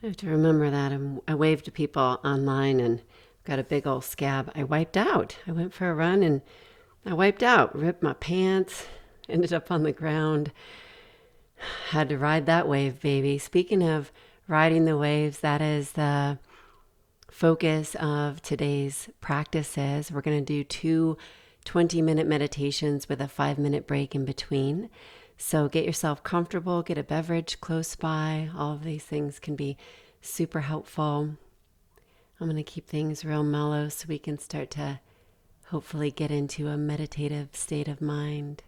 I have to remember that. I waved to people online and got a big old scab. I wiped out. I went for a run and I wiped out, ripped my pants, ended up on the ground. Had to ride that wave, baby. Speaking of riding the waves, that is the focus of today's practices. We're going to do two 20-minute meditations with a 5-minute break in between. So get yourself comfortable, get a beverage close by. All of these things can be super helpful. I'm going to keep things real mellow so we can start to hopefully get into a meditative state of mind.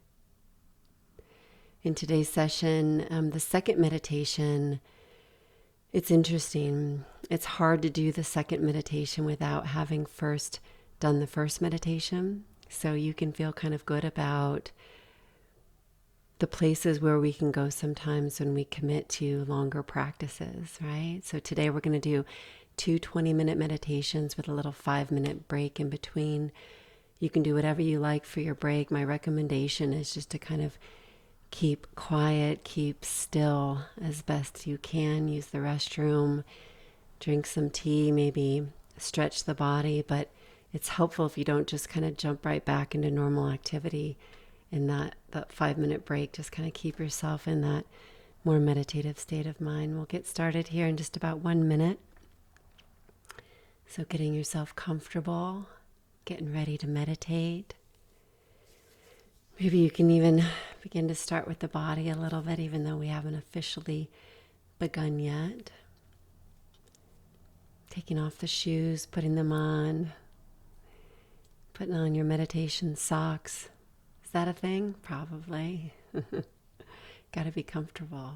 In today's session, the second meditation, it's interesting. It's hard to do the second meditation without having first done the first meditation. So you can feel kind of good about the places where we can go sometimes when we commit to longer practices, right? So today we're going to do two 20-minute meditations with a little 5-minute break in between. You can do whatever you like for your break. My recommendation is just to kind of keep quiet, keep still as best you can. Use the restroom, drink some tea, maybe stretch the body. But it's helpful if you don't just kind of jump right back into normal activity in that 5-minute break. Just kind of keep yourself in that more meditative state of mind. We'll get started here in just about 1 minute. So getting yourself comfortable, getting ready to meditate. Maybe you can even begin to start with the body a little bit, even though we haven't officially begun yet. Taking off the shoes, putting them on, putting on your meditation socks. Is that a thing? Probably. Got to be comfortable.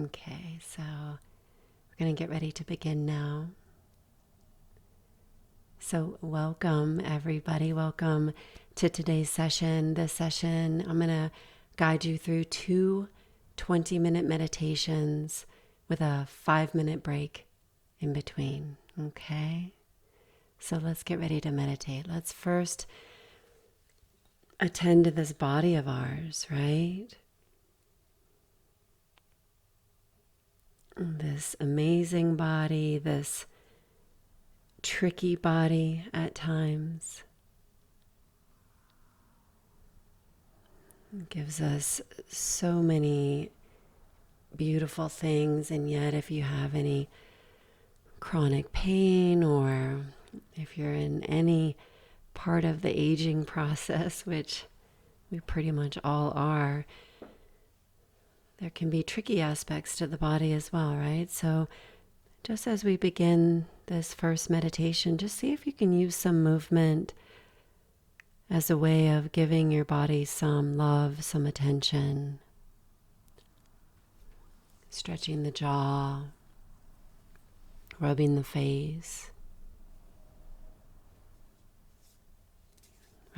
Okay, so we're going to get ready to begin now. So welcome, everybody. Welcome to today's session. This session, I'm going to guide you through two 20-minute meditations with a 5-minute break in between. Okay? So let's get ready to meditate. Let's first attend to this body of ours, right? This amazing body, this tricky body at times. It gives us so many beautiful things, and yet if you have any chronic pain or if you're in any part of the aging process, which we pretty much all are, there can be tricky aspects to the body as well, right? So just as we begin this first meditation, just see if you can use some movement as a way of giving your body some love, some attention. Stretching the jaw, rubbing the face,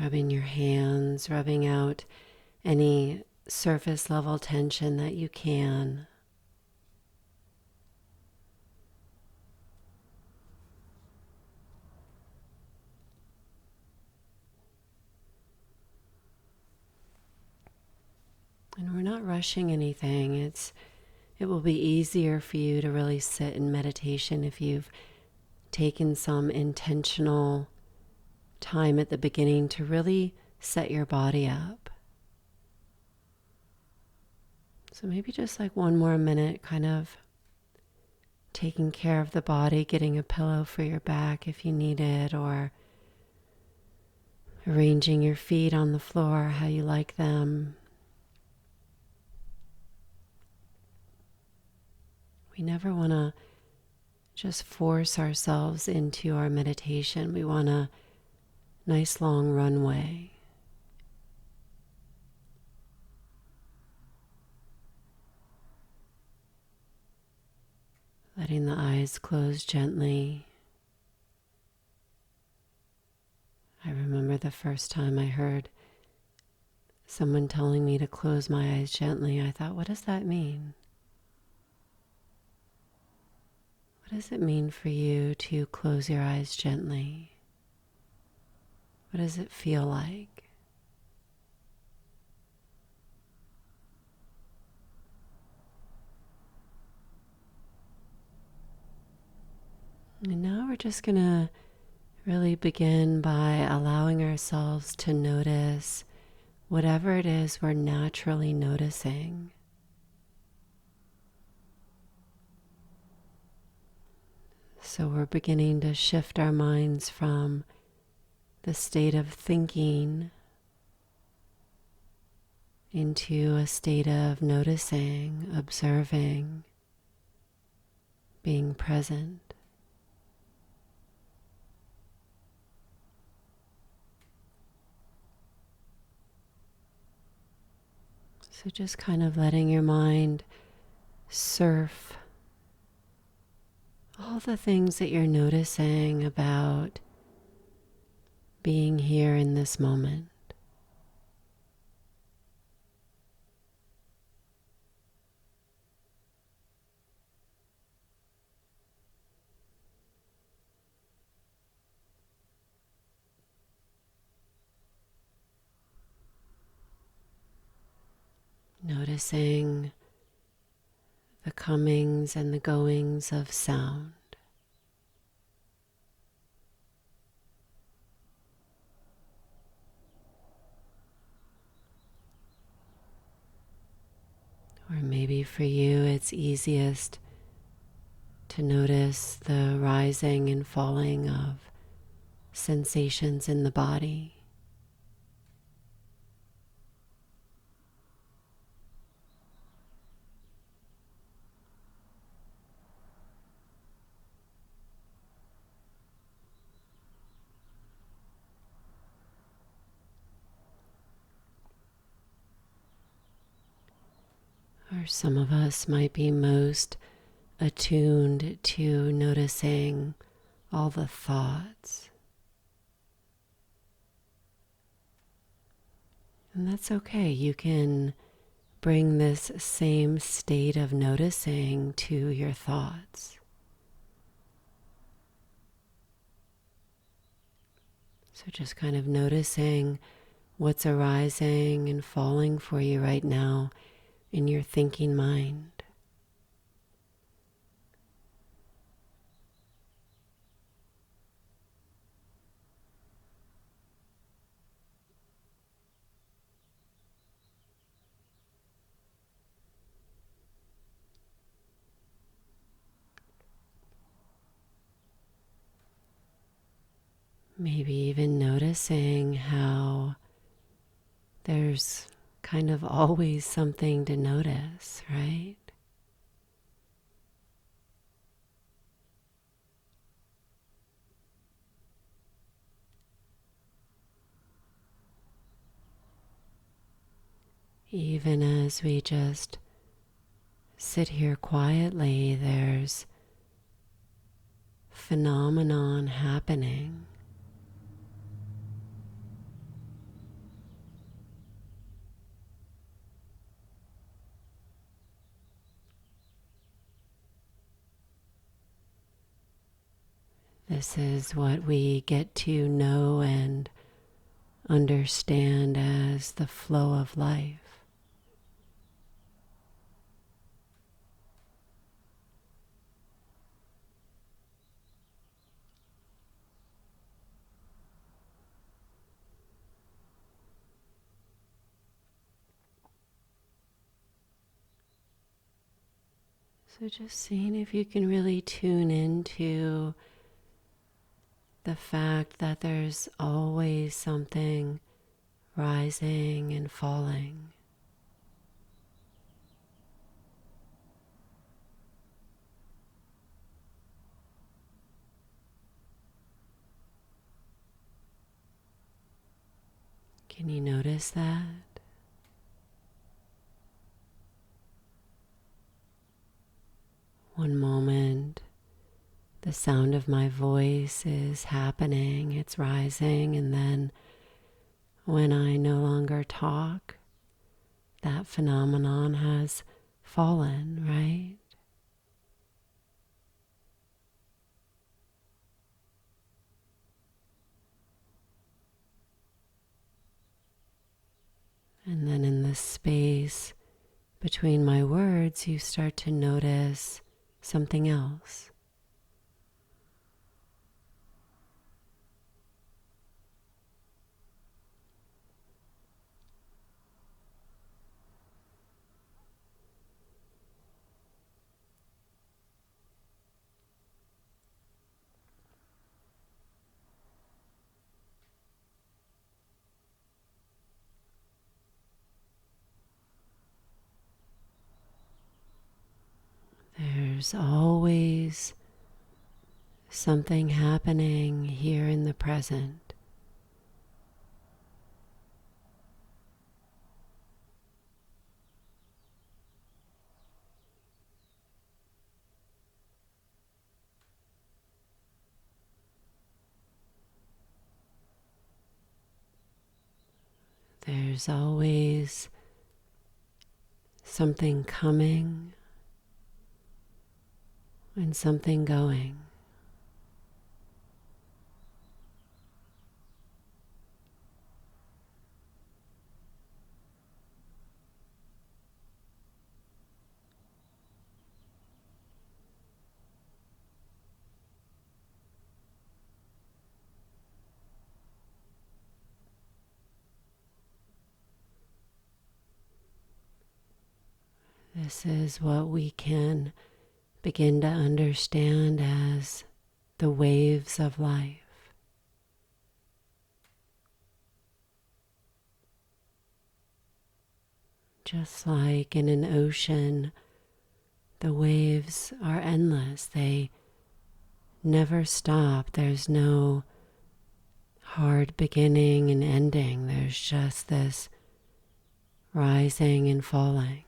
rubbing your hands, rubbing out any surface level tension that you can. And we're not rushing anything. It will be easier for you to really sit in meditation if you've taken some intentional time at the beginning to really set your body up. So maybe just like 1 more minute, kind of taking care of the body, getting a pillow for your back if you need it, or arranging your feet on the floor how you like them. We never want to just force ourselves into our meditation. We want a nice long runway. Letting the eyes close gently. I remember the first time I heard someone telling me to close my eyes gently. I thought, what does that mean? What does it mean for you to close your eyes gently? What does it feel like? And now we're just going to really begin by allowing ourselves to notice whatever it is we're naturally noticing. So we're beginning to shift our minds from the state of thinking into a state of noticing, observing, being present. So just kind of letting your mind surf all the things that you're noticing about being here in this moment. Noticing the comings and the goings of sound. Or maybe for you it's easiest to notice the rising and falling of sensations in the body. Or some of us might be most attuned to noticing all the thoughts. And that's okay. You can bring this same state of noticing to your thoughts. So just kind of noticing what's arising and falling for you right now in your thinking mind. Maybe even noticing how there's kind of always something to notice, right? Even as we just sit here quietly, there's phenomenon happening. This is what we get to know and understand as the flow of life. So just seeing if you can really tune into the fact that there's always something rising and falling. Can you notice that? One moment, the sound of my voice is happening, it's rising, and then when I no longer talk, that phenomenon has fallen, right? And then in the space between my words, you start to notice something else. There's always something happening here in the present. There's always something coming and something going. This is what we can begin to understand as the waves of life. Just like in an ocean, the waves are endless. They never stop. There's no hard beginning and ending. There's just this rising and falling.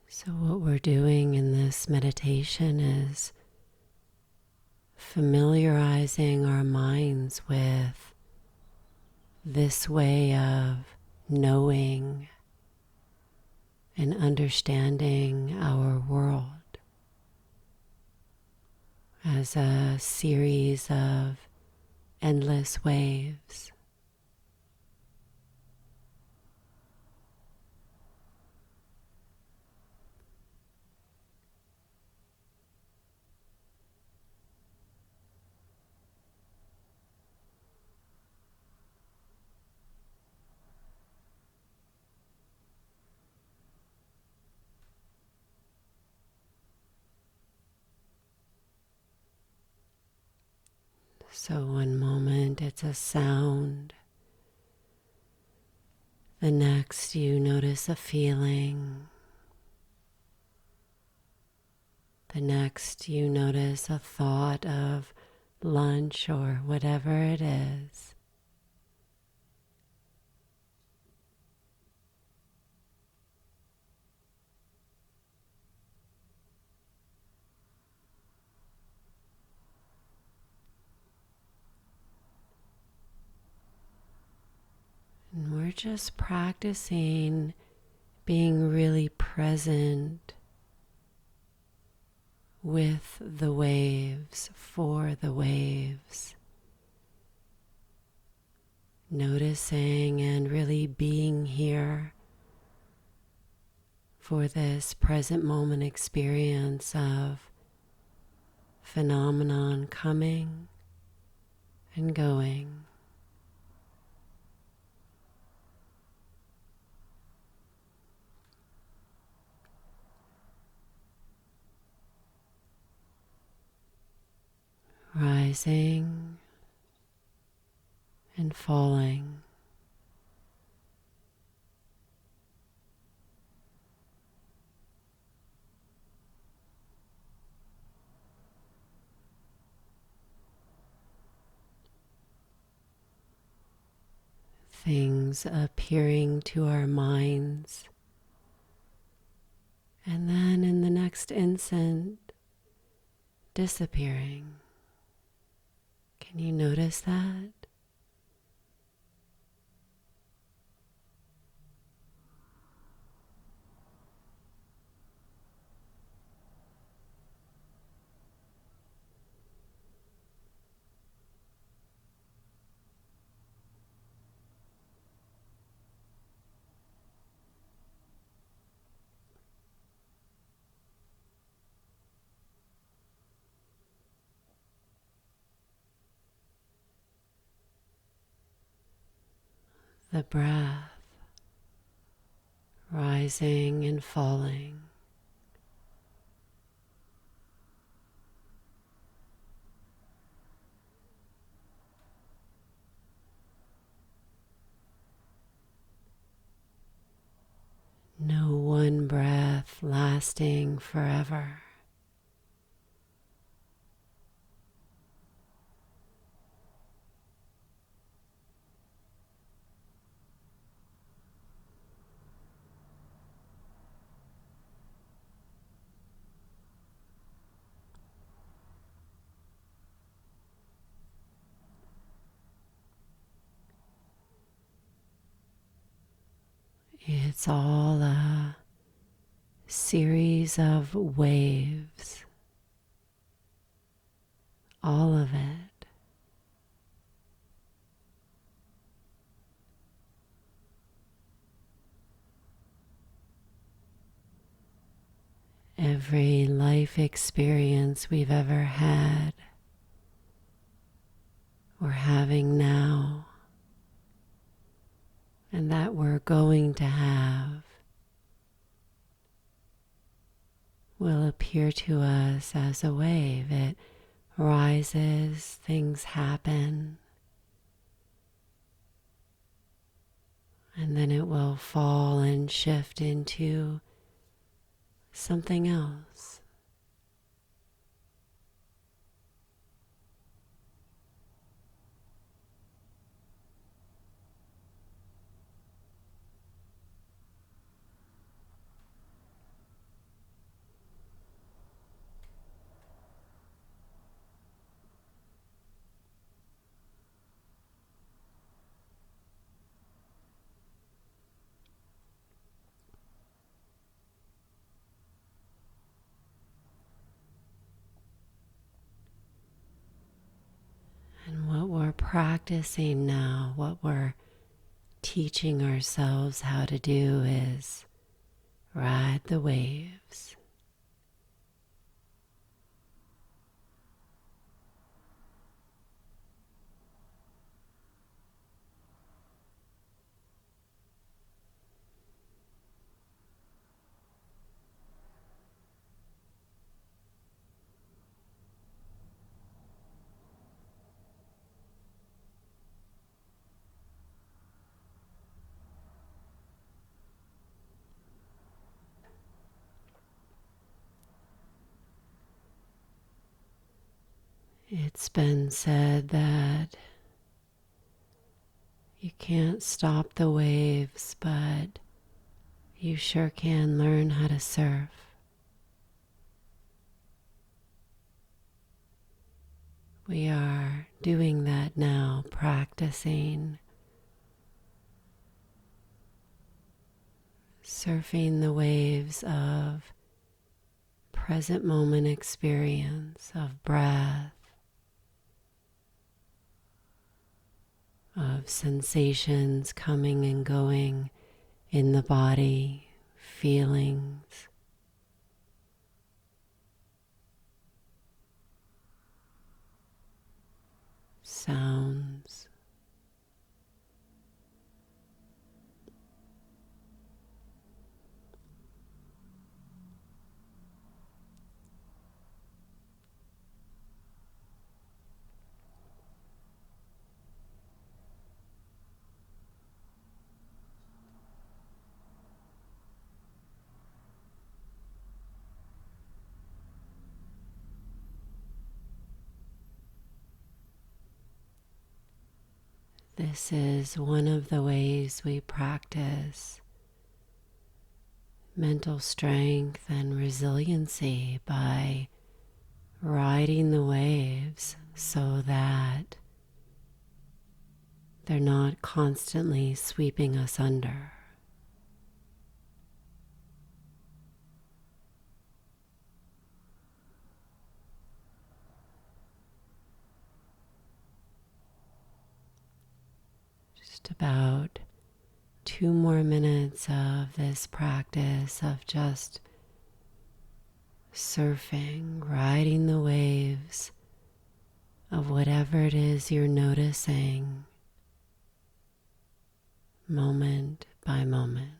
So what we're doing in this meditation is familiarizing our minds with this way of knowing and understanding our world as a series of endless waves. So one moment it's a sound, the next you notice a feeling, the next you notice a thought of lunch or whatever it is. And we're just practicing being really present with the waves, for the waves. Noticing and really being here for this present moment experience of phenomenon coming and going. Rising and falling. Things appearing to our minds, and then in the next instant, disappearing. Can you notice that? The breath rising and falling. No one breath lasting forever. It's all a series of waves, all of it. Every life experience we've ever had or having now, and that we're going to have, will appear to us as a wave. It rises, things happen, and then it will fall and shift into something else. And what we're practicing now, what we're teaching ourselves how to do is ride the waves. It's been said that you can't stop the waves, but you sure can learn how to surf. We are doing that now, practicing surfing the waves of present moment experience, of breath, of sensations coming and going in the body, feelings. Sounds. This is one of the ways we practice mental strength and resiliency, by riding the waves so that they're not constantly sweeping us under. Just about 2 more minutes of this practice of just surfing, riding the waves of whatever it is you're noticing, moment by moment.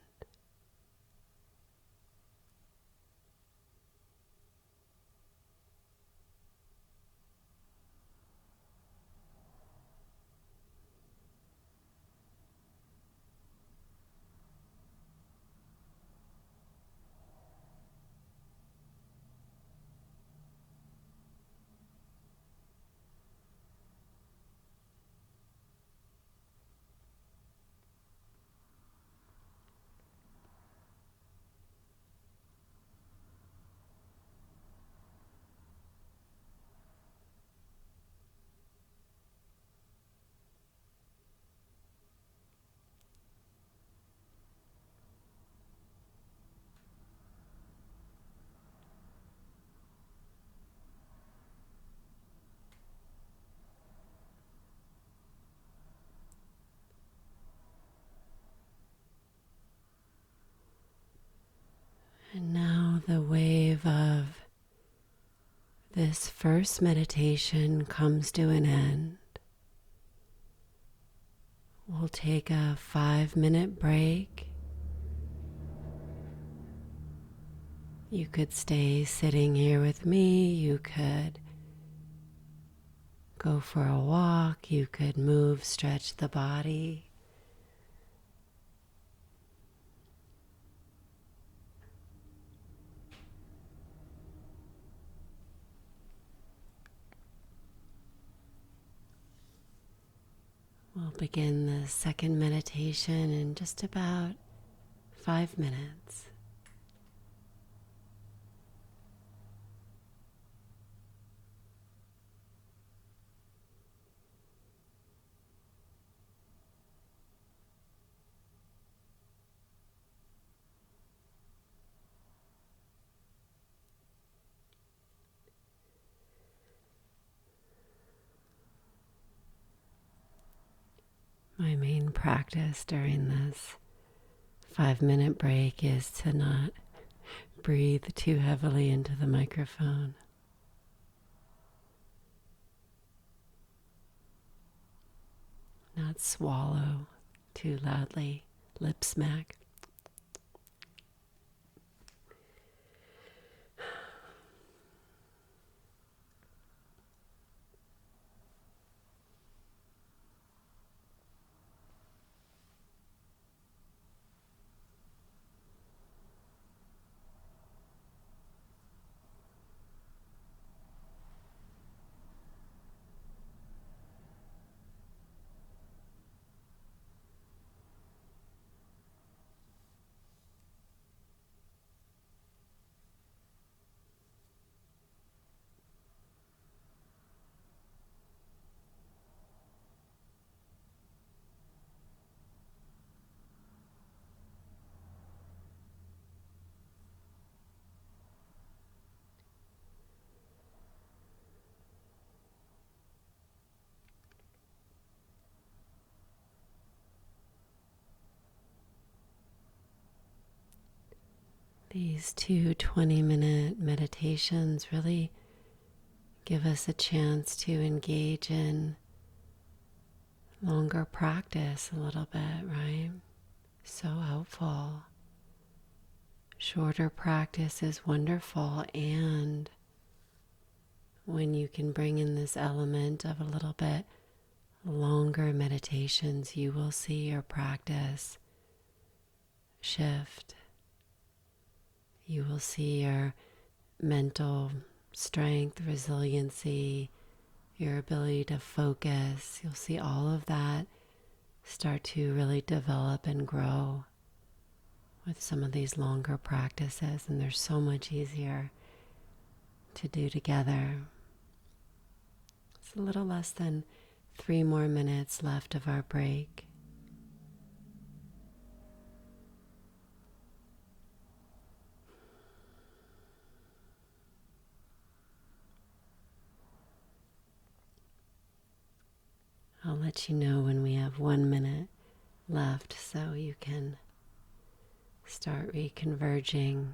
the wave of this first meditation comes to an end, we'll take a 5-minute break. You could stay sitting here with me. You could go for a walk. You could move, stretch the body. We'll begin the second meditation in just about 5 minutes. My main practice during this 5-minute break is to not breathe too heavily into the microphone. Not swallow too loudly, lip smack. These two 20-minute meditations really give us a chance to engage in longer practice a little bit, right? So helpful. Shorter practice is wonderful, and when you can bring in this element of a little bit longer meditations, you will see your practice shift. You will see your mental strength, resiliency, your ability to focus. You'll see all of that start to really develop and grow with some of these longer practices, and they're so much easier to do together. It's a little less than 3 more minutes left of our break. I'll let you know when we have 1 minute left so you can start reconverging.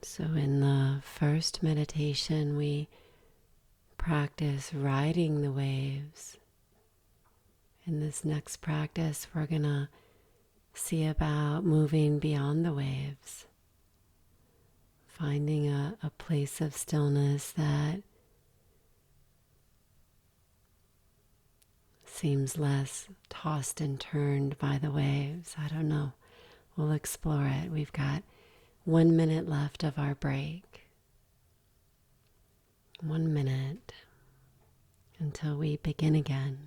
So in the first meditation, we practice riding the waves. In this next practice, we're going to see about moving beyond the waves, finding a place of stillness that seems less tossed and turned by the waves. I don't know. We'll explore it. We've got 1 minute left of our break. 1 minute until we begin again.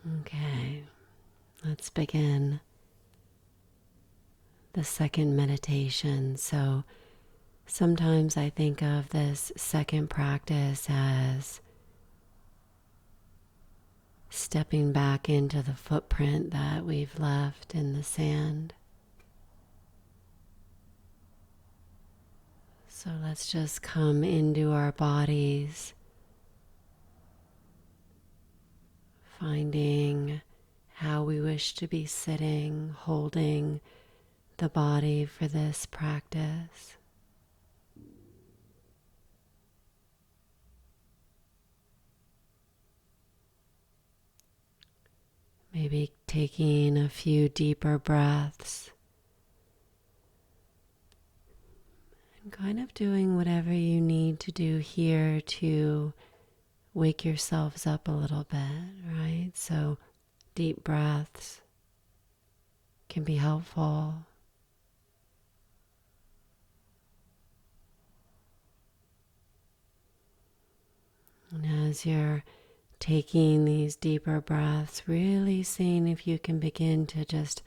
Okay, let's begin the second meditation. So sometimes I think of this second practice as stepping back into the footprint that we've left in the sand. So let's just come into our bodies, finding how we wish to be sitting, holding the body for this practice. Maybe taking a few deeper breaths and kind of doing whatever you need to do here to wake yourselves up a little bit, right? So deep breaths can be helpful. And as you're taking these deeper breaths, really seeing if you can begin to just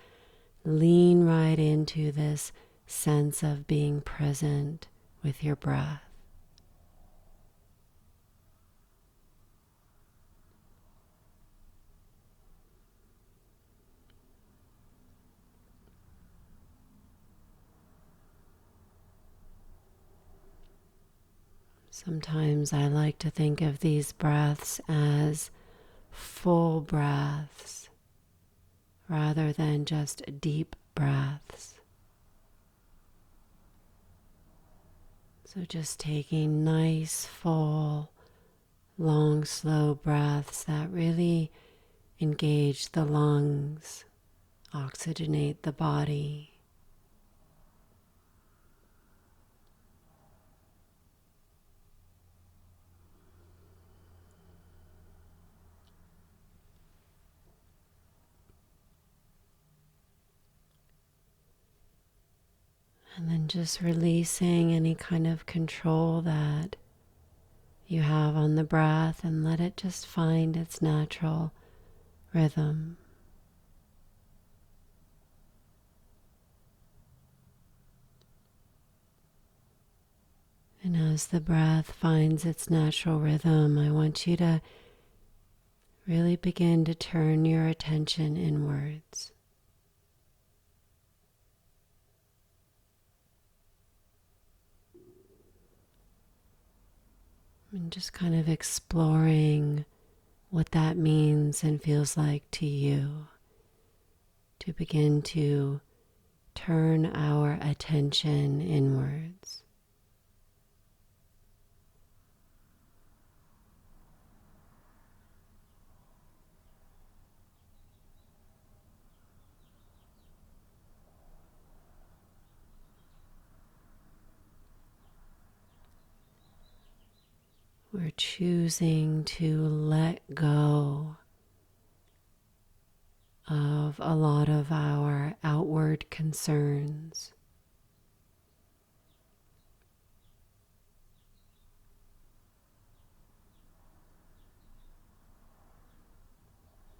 lean right into this sense of being present with your breath. Sometimes I like to think of these breaths as full breaths rather than just deep breaths. So just taking nice, full, long, slow breaths that really engage the lungs, oxygenate the body. And then just releasing any kind of control that you have on the breath and let it just find its natural rhythm. And as the breath finds its natural rhythm, I want you to really begin to turn your attention inwards. And just kind of exploring what that means and feels like to you, to begin to turn our attention inwards. We're choosing to let go of a lot of our outward concerns.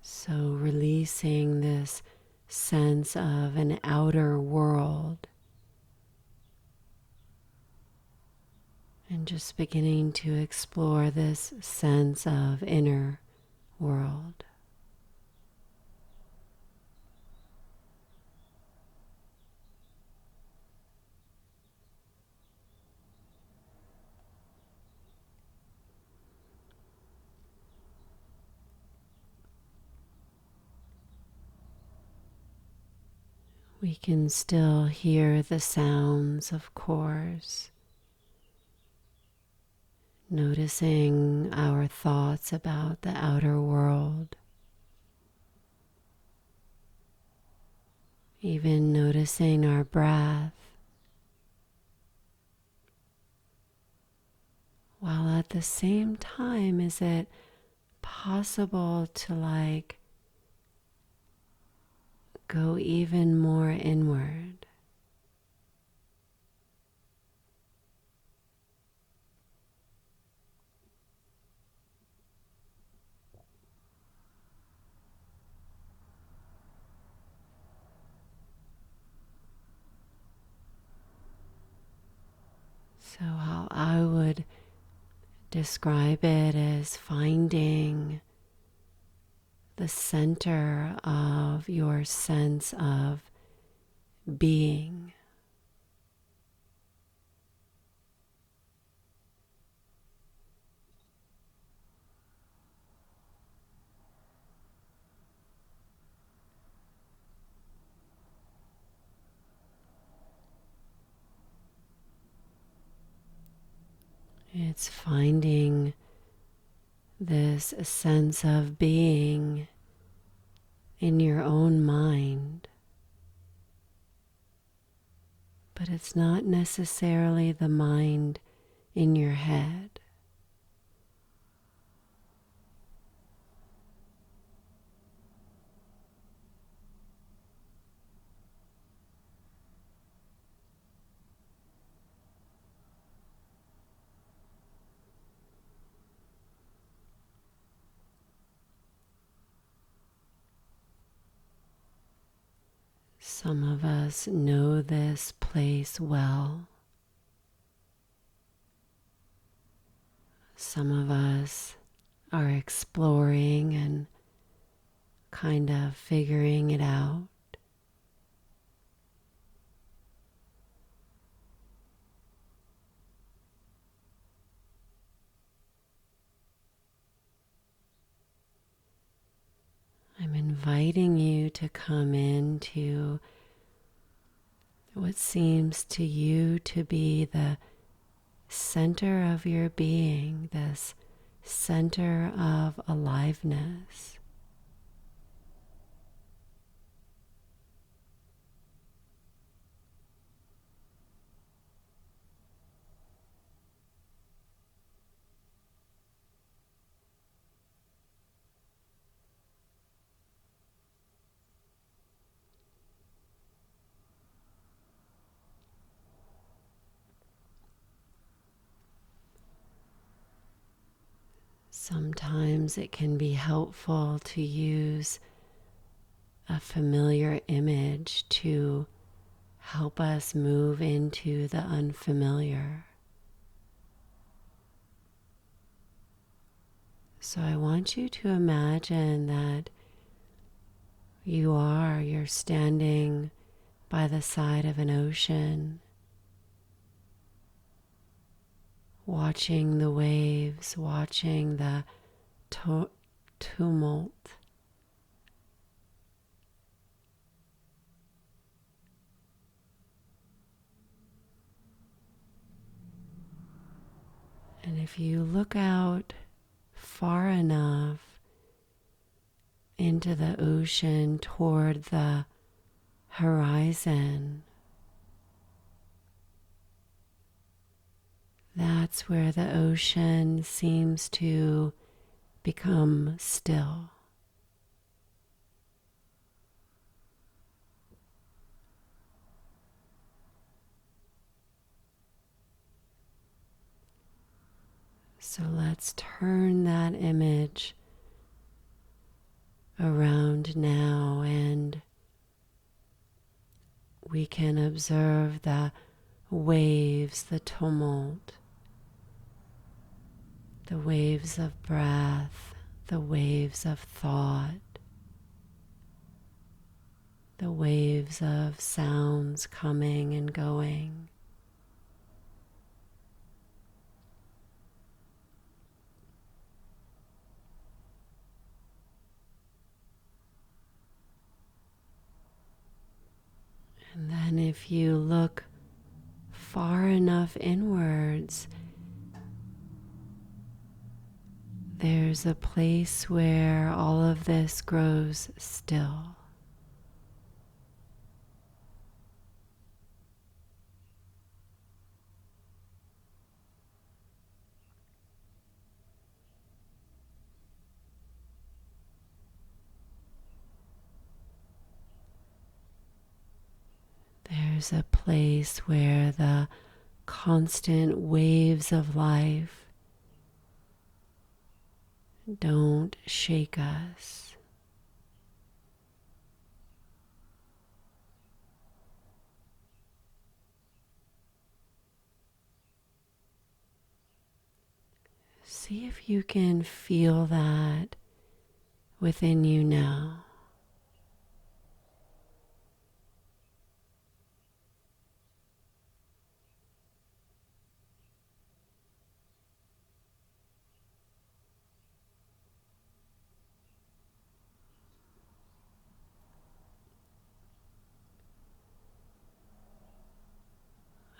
So releasing this sense of an outer world and just beginning to explore this sense of inner world. We can still hear the sounds, of course, noticing our thoughts about the outer world, even noticing our breath, while at the same time, is it possible to go even more inward? So, how I would describe it as finding the center of your sense of being. It's finding this sense of being in your own mind, but it's not necessarily the mind in your head. Some of us know this place well. Some of us are exploring and kind of figuring it out. I'm inviting you to come into what seems to you to be the center of your being, this center of aliveness. Sometimes it can be helpful to use a familiar image to help us move into the unfamiliar. So I want you to imagine that you're standing by the side of an ocean, watching the waves, watching the tumult. And if you look out far enough into the ocean toward the horizon, that's where the ocean seems to become still. So let's turn that image around now, and we can observe the waves, the tumult, the waves of breath, the waves of thought, the waves of sounds coming and going. And then if you look far enough inwards, there's a place where all of this grows still. There's a place where the constant waves of life don't shake us. See if you can feel that within you now.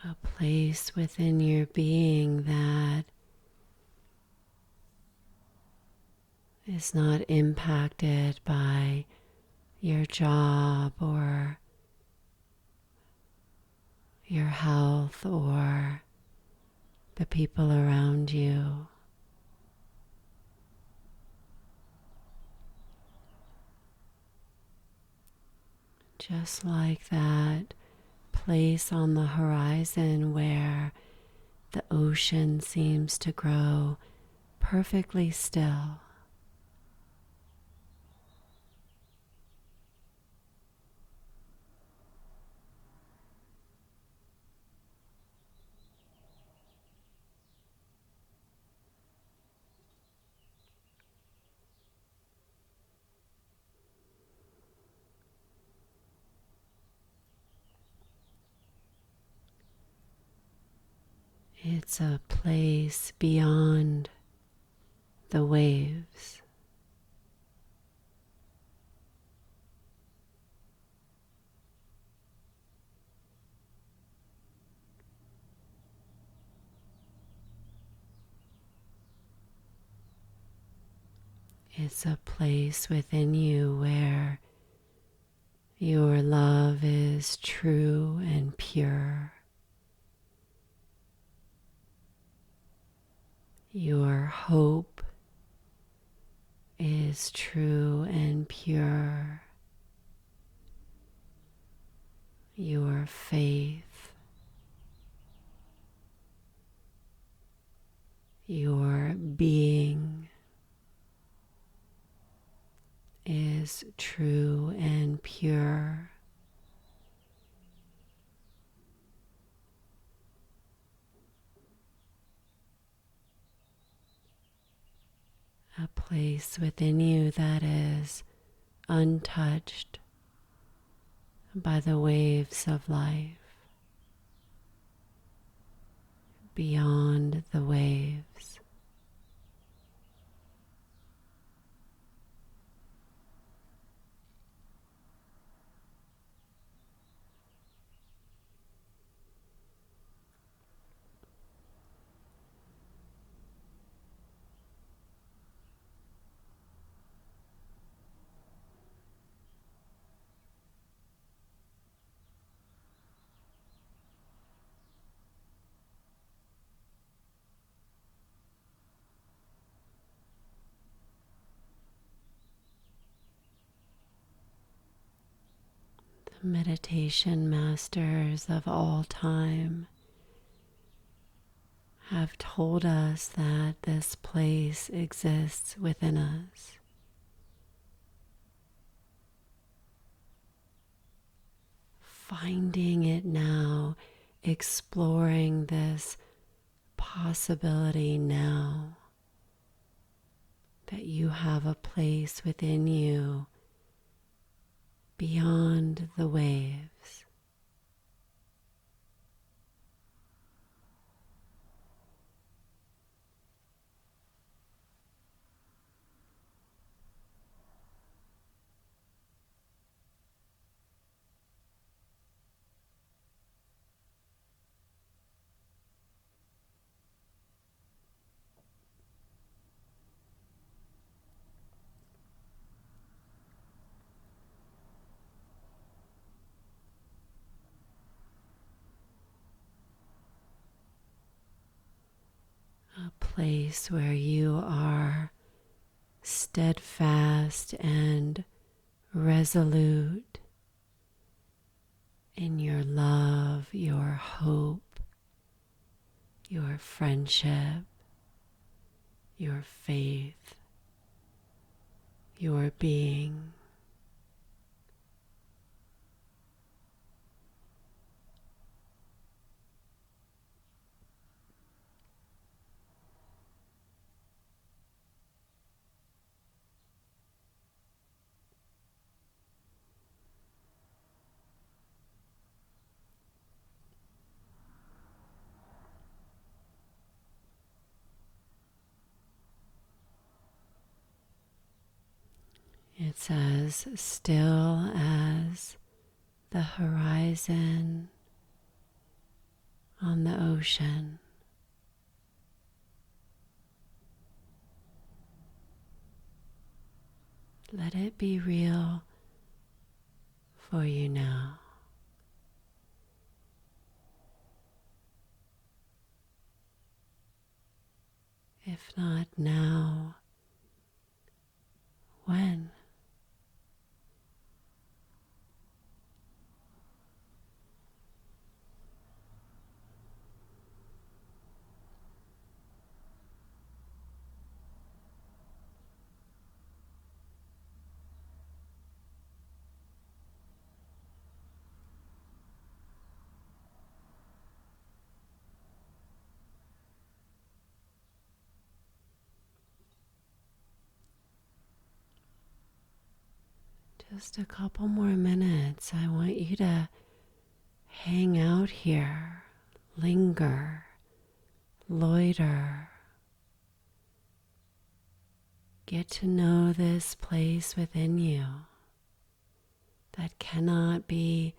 A place within your being that is not impacted by your job or your health or the people around you. Just like that place on the horizon where the ocean seems to grow perfectly still. It's a place beyond the waves. It's a place within you where your love is true and pure. Your hope is true and pure. Your faith, your being is true and pure. A place within you that is untouched by the waves of life, beyond the waves. The meditation masters of all time have told us that this place exists within us. Finding it now, exploring this possibility now that you have a place within you beyond the waves. A place where you are steadfast and resolute in your love, your hope, your friendship, your faith, your being. It's as still as the horizon on the ocean. Let it be real for you now. If not now, when? Just a couple more minutes. I want you to hang out here, linger, loiter. Get to know this place within you that cannot be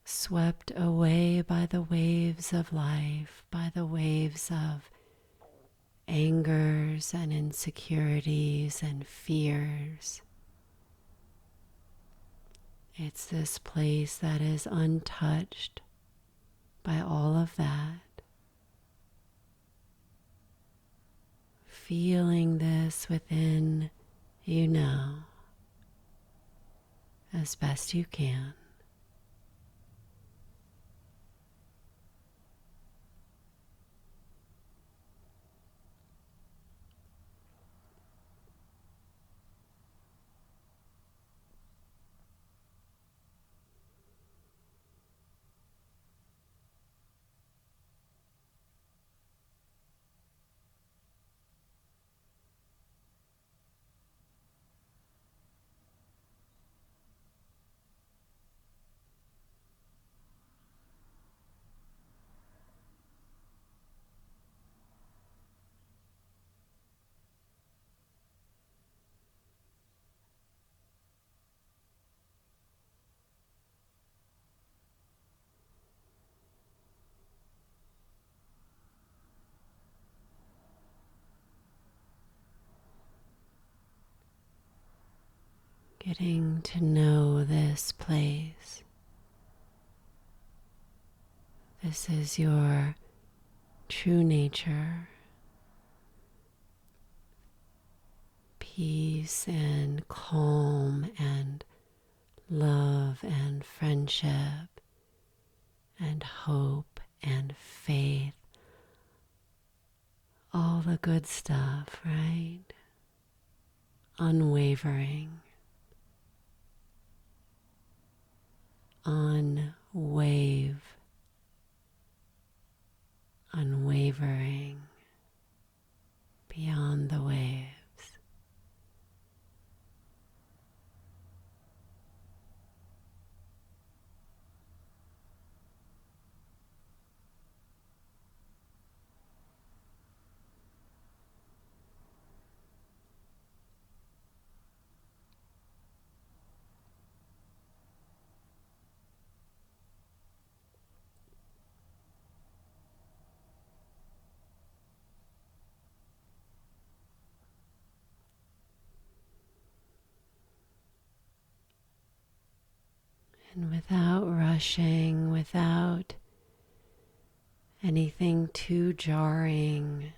swept away by the waves of life, by the waves of angers and insecurities and fears. It's this place that is untouched by all of that. Feeling this within you now as best you can. Getting to know this place. This is your true nature. Peace and calm and love and friendship and hope and faith. All the good stuff, right? Unwavering. Unwavering, beyond the waves. And without rushing, without anything too jarring,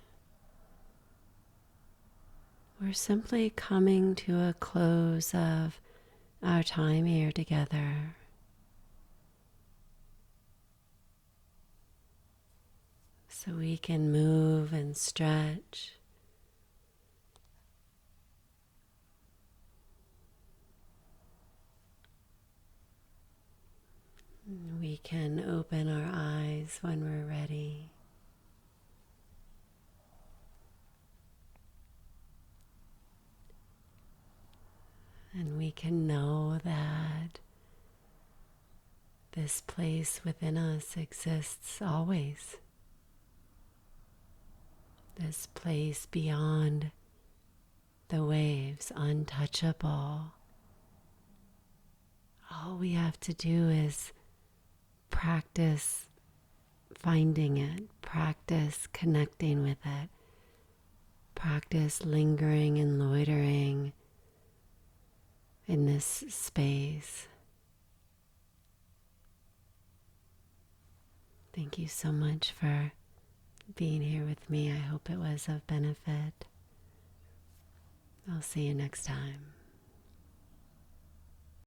we're simply coming to a close of our time here together. So we can move and stretch. We can open our eyes when we're ready. And we can know that this place within us exists always. This place beyond the waves, untouchable. All we have to do is practice finding it, practice connecting with it, practice lingering and loitering in this space. Thank you so much for being here with me. I hope it was of benefit. I'll see you next time.